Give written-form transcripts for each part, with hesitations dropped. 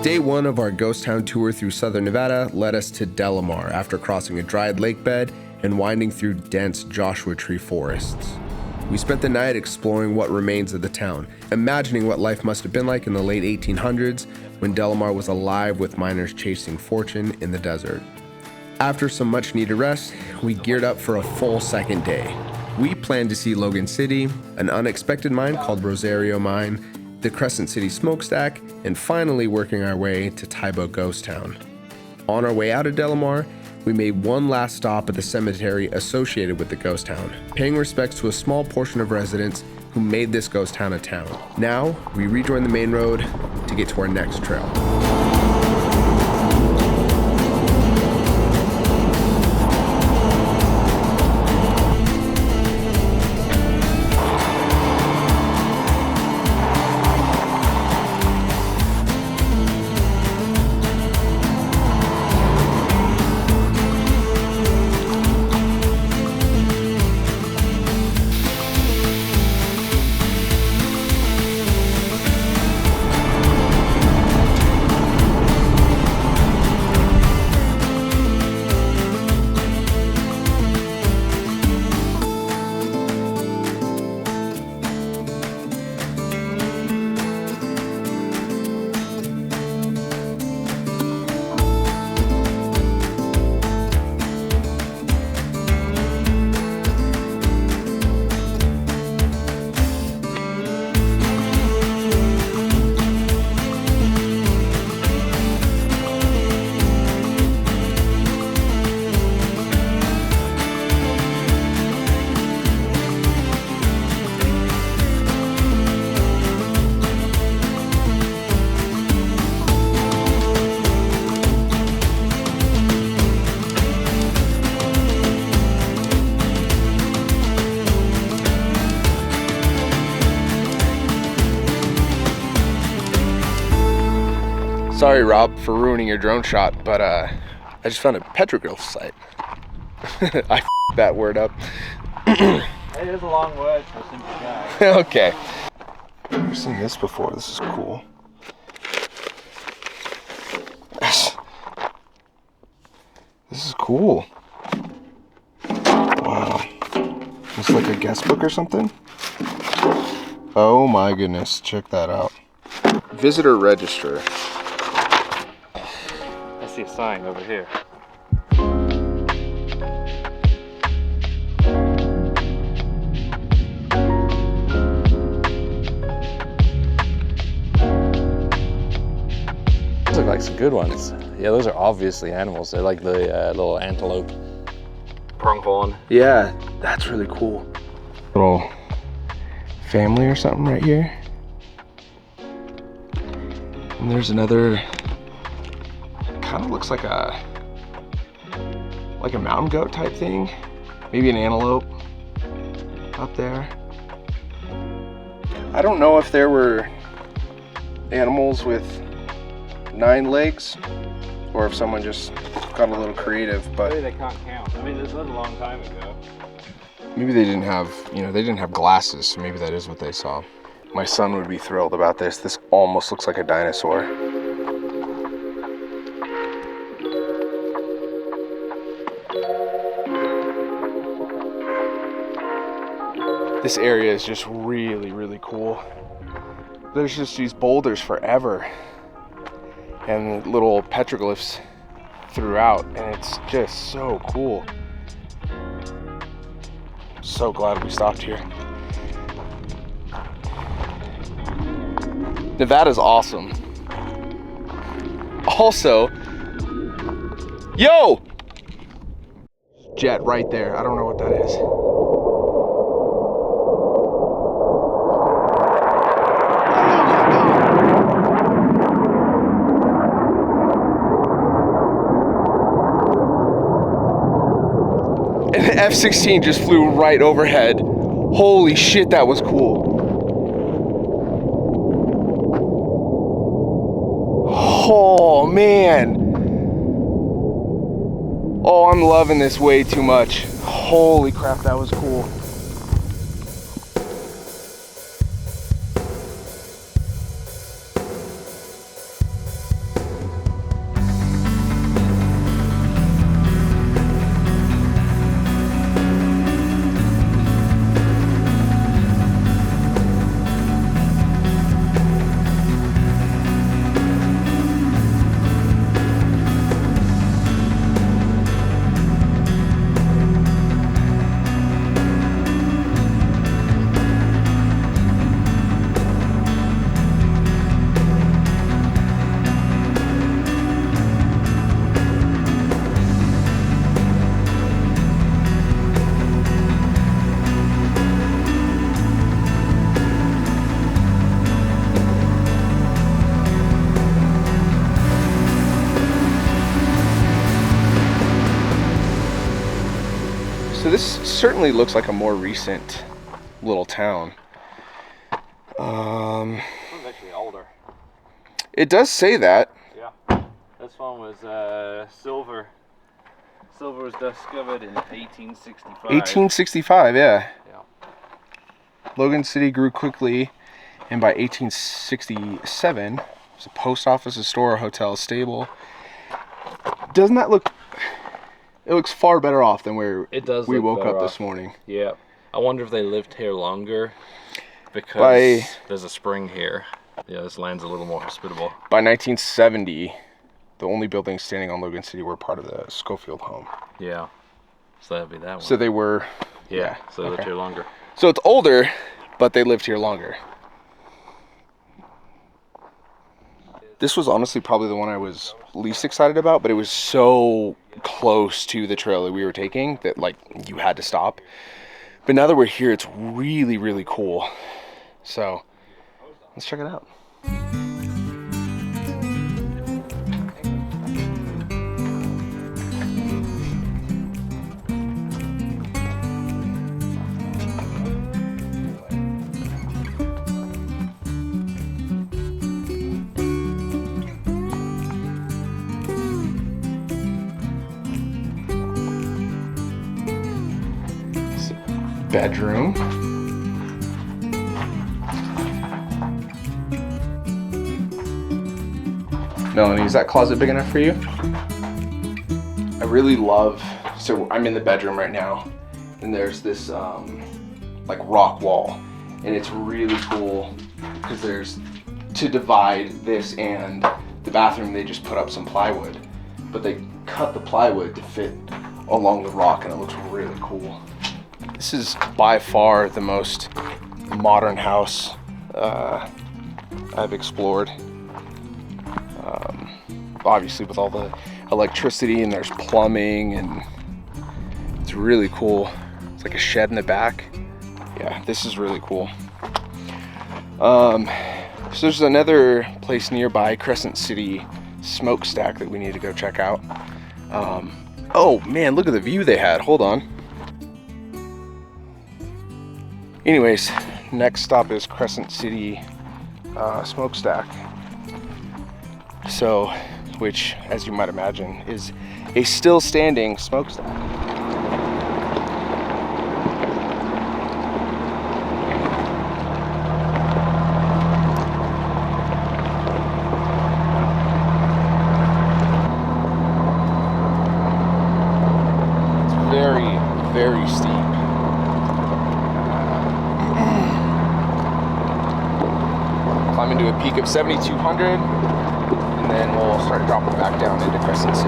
Day one of our ghost town tour through southern Nevada led us to Delamar after crossing a dried lake bed and winding through dense Joshua tree forests. We spent the night exploring what remains of the town, imagining what life must have been like in the late 1800s when Delamar was alive with miners chasing fortune in the desert. After some much needed rest, we geared up for a full second day. We planned to see Logan Cioty, an unexpected mine called Rosario Mine, the Crescent City Smoke Stack, and finally working our way to Tybo Ghost Town. On our way out of Delamar, we made one last stop at the cemetery associated with the ghost town, paying respects to a small portion of residents who made this ghost town a town. Now, we rejoin the main road to get to our next trail. Sorry, Rob, for ruining your drone shot, but I just found a Petroglyph site. I f***ed that word up. It is a long word for a simple guy. Okay. I've never seen this before. This is cool. This is cool. Wow. It's like a guest book or something? Oh my goodness, check that out. Visitor register. I see a sign over here. Those look like some good ones. Yeah, those are obviously animals. They're like the little antelope pronghorn. Yeah, that's really cool. Little family or something right here. And there's another, kind of looks like a mountain goat type thing. Maybe an antelope up there. I don't know if there were animals with 9 legs or if someone just got a little creative, but Maybe they can't count. I mean, this was a long time ago. maybe they didn't have, they didn't have glasses, so maybe that is what they saw. My son would be thrilled about this. This almost looks like a dinosaur. This area is just really, really cool. There's just these boulders forever and little petroglyphs throughout, and it's just so cool. So glad we stopped here. Nevada's awesome. Also, yo! Jet right there. I don't know what that is. And the F-16 just flew right overhead. Holy shit, that was cool. Oh man. Oh, I'm loving this way too much. Holy crap, that was cool. this certainly looks like a more recent little town. This one's actually older. It does say that. Yeah. This one was silver. Silver was discovered in 1865. 1865, yeah. Yeah. Logan City grew quickly, and by 1867, it was a post office, a store, a hotel, a stable. Doesn't that look... It looks far better off than where we woke up this morning. Yeah. I wonder if they lived here longer because there's a spring here. Yeah, this land's a little more hospitable. By 1970, the only buildings standing on Logan City were part of the Schofield home. Yeah. So that'd be that one. So they were... Yeah, so they lived here longer. So it's older, but they lived here longer. This was honestly probably the one I was least excited about, but it was so close to the trail that we were taking that, like, you had to stop. But now that we're here, it's really, really cool. So let's check it out. Bedroom. Melanie, is that closet big enough for you? I really love, so I'm in the bedroom right now, and there's this like rock wall, and it's really cool because there's, to divide this and the bathroom, they just put up some plywood, but they cut the plywood to fit along the rock, and it looks really cool. This is by far the most modern house I've explored. Obviously with all the electricity, and there's plumbing, and it's really cool. It's like a shed in the back. Yeah, this is really cool. So there's another place nearby, Crescent City Smoke Stack, that we need to go check out. Oh man, look at the view they had. Hold on. Anyways, next stop is Crescent City Smoke Stack. So, which, as you might imagine, is a still standing smokestack. It's very, very steep. Climbing to a peak of 7,200, and then we'll start dropping back down into Crescent City.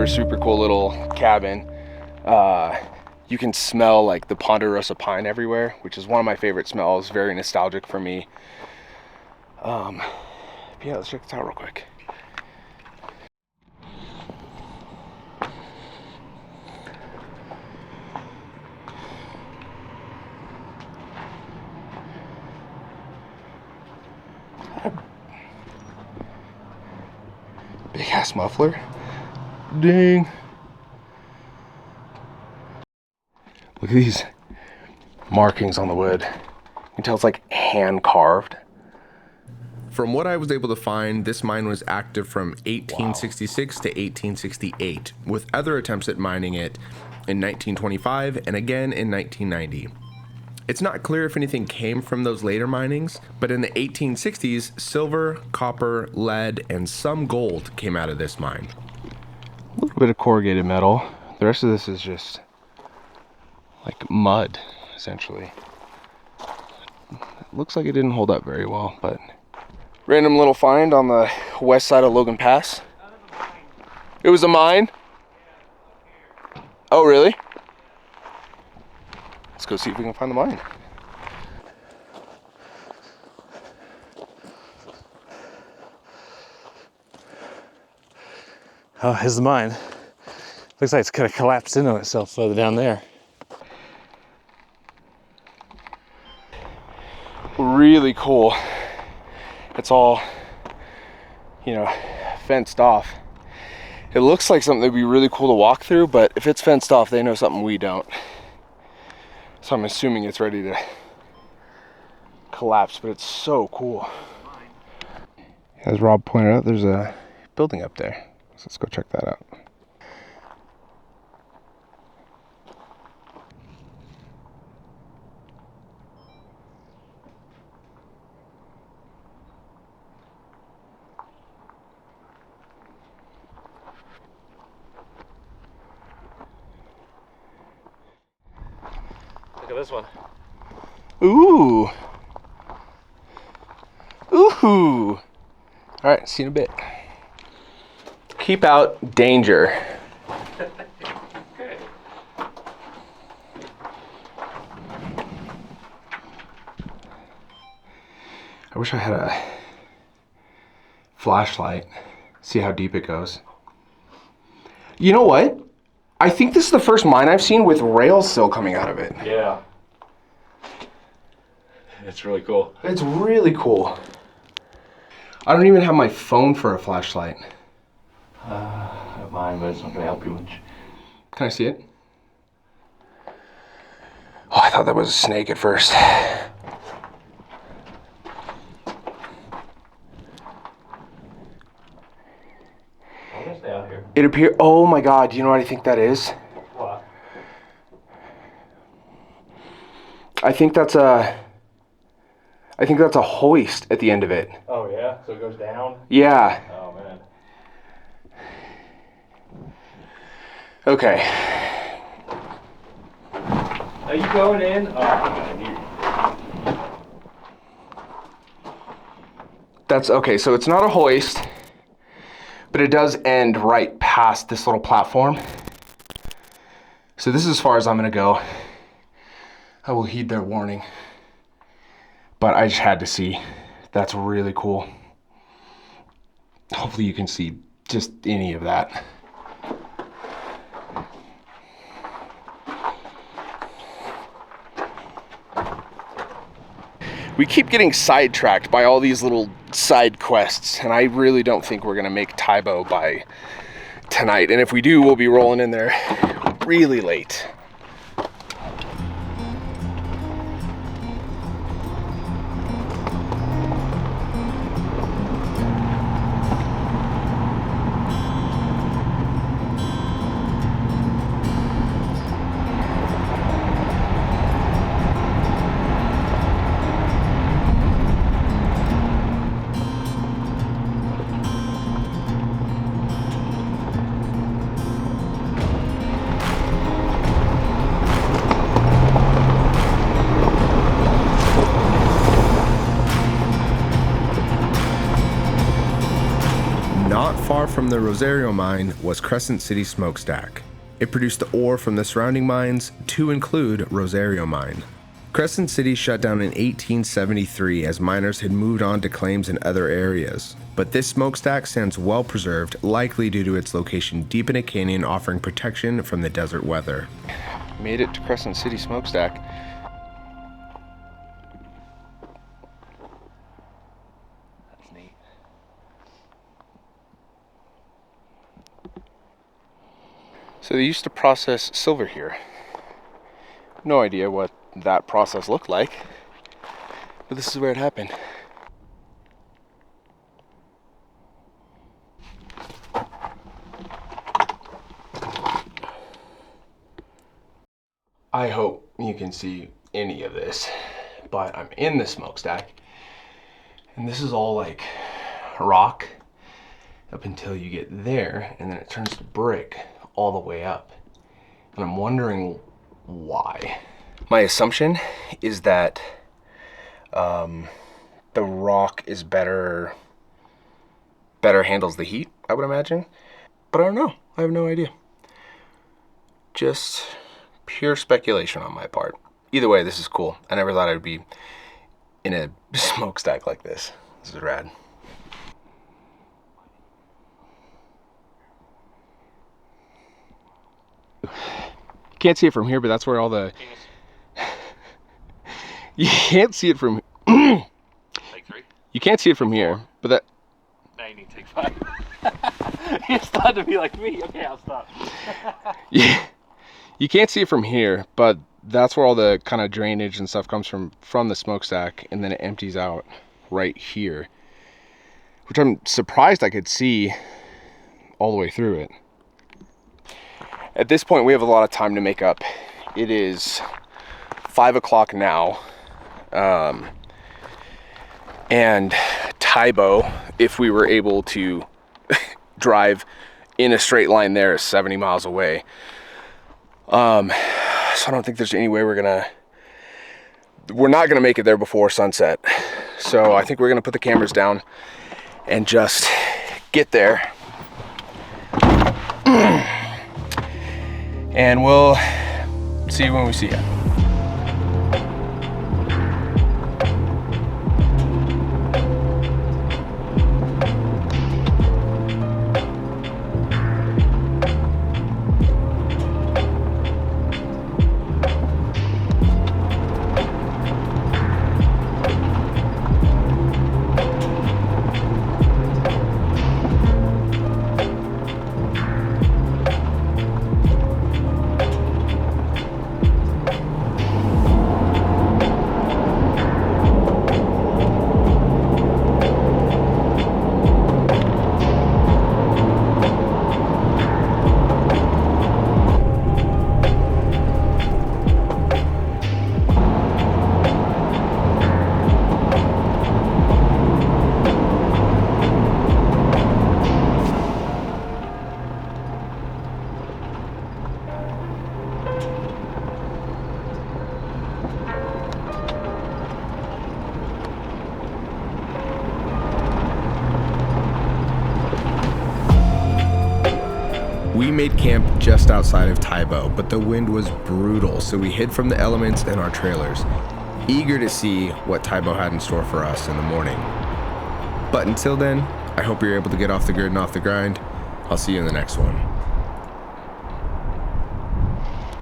Super cool little cabin. You can smell like the ponderosa pine everywhere, which is one of my favorite smells. Very nostalgic for me. Yeah, let's check this out real quick. Big ass muffler. Ding. Look at these markings on the wood. You can tell it's like hand carved. From what I was able to find, this mine was active from 1866 to 1868, with other attempts at mining it in 1925 and again in 1990. It's not clear if anything came from those later minings, but in the 1860s, silver, copper, lead, and some gold came out of this mine. A little bit of corrugated metal. The rest of this is just like mud, essentially. It looks like it didn't hold up very well, but. Random little find on the west side of Logan Pass. It was a mine? Oh, really? Let's go see if we can find the mine. Oh, here's the mine. Looks like it's kind of collapsed into itself further down there. Really cool. It's all, you know, fenced off. It looks like something that'd be really cool to walk through, but if it's fenced off, they know something we don't. So I'm assuming it's ready to collapse, but it's so cool. As Rob pointed out, there's a building up there. So let's go check that out. Look at this one. Ooh. Ooh. All right, see you in a bit. Keep out danger. Okay. I wish I had a flashlight. See how deep it goes. You know what? I think this is the first mine I've seen with rails still coming out of it. Yeah. It's really cool. It's really cool. I don't even have my phone for a flashlight. I have mine, but it's not gonna help you much. Can I see it? Oh, I thought that was a snake at first. I'm gonna stay out here. It appears. Oh my God! Do you know what I think that is? What? I think that's a hoist at the end of it. Oh yeah, so it goes down? Yeah. Oh man. Okay. Are you going in? Oh, I hear you. That's okay. So it's not a hoist, but it does end right past this little platform. So this is as far as I'm gonna go. I will heed their warning. But I just had to see. That's really cool. Hopefully you can see just any of that. We keep getting sidetracked by all these little side quests, and I really don't think we're gonna make Tybo by tonight. And if we do, we'll be rolling in there really late. Not far from the Rosario Mine was Crescent City Smoke Stack. It produced the ore from the surrounding mines, to include Rosario Mine. Crescent City shut down in 1873 as miners had moved on to claims in other areas. But this smokestack stands well preserved, likely due to its location deep in a canyon offering protection from the desert weather. Made it to Crescent City Smokestack. That's neat. So they used to process silver here. No idea what that process looked like, but this is where it happened. I hope you can see any of this, but I'm in the smokestack, and this is all like rock up until you get there, and then it turns to brick all the way up. and I'm wondering why. My assumption is that the rock is better handles the heat, I would imagine. But I don't know. I have no idea. Just pure speculation on my part. Either way, this is cool. I never thought I'd be in a smokestack like this. This is rad. You can't see it from here, but that's where all the... You can't see it from... Take 3? You can't see it from here, but that... Now you need to take 5. You're starting to be like me. Okay, I'll stop. Yeah. You can't see it from here, but that's where all the kind of drainage and stuff comes from the smokestack, and then it empties out right here, which I'm surprised I could see all the way through it. At this point, we have a lot of time to make up. It is 5 o'clock now, and Tybo, if we were able to drive in a straight line there, is 70 miles away. So I don't think there's any way we're not gonna make it there before sunset. So I think we're gonna put the cameras down and just get there. And we'll see you when we see you. We made camp just outside of Tybo, but the wind was brutal, so we hid from the elements in our trailers, eager to see what Tybo had in store for us in the morning. But until then, I hope you're able to get off the grid and off the grind. I'll see you in the next one.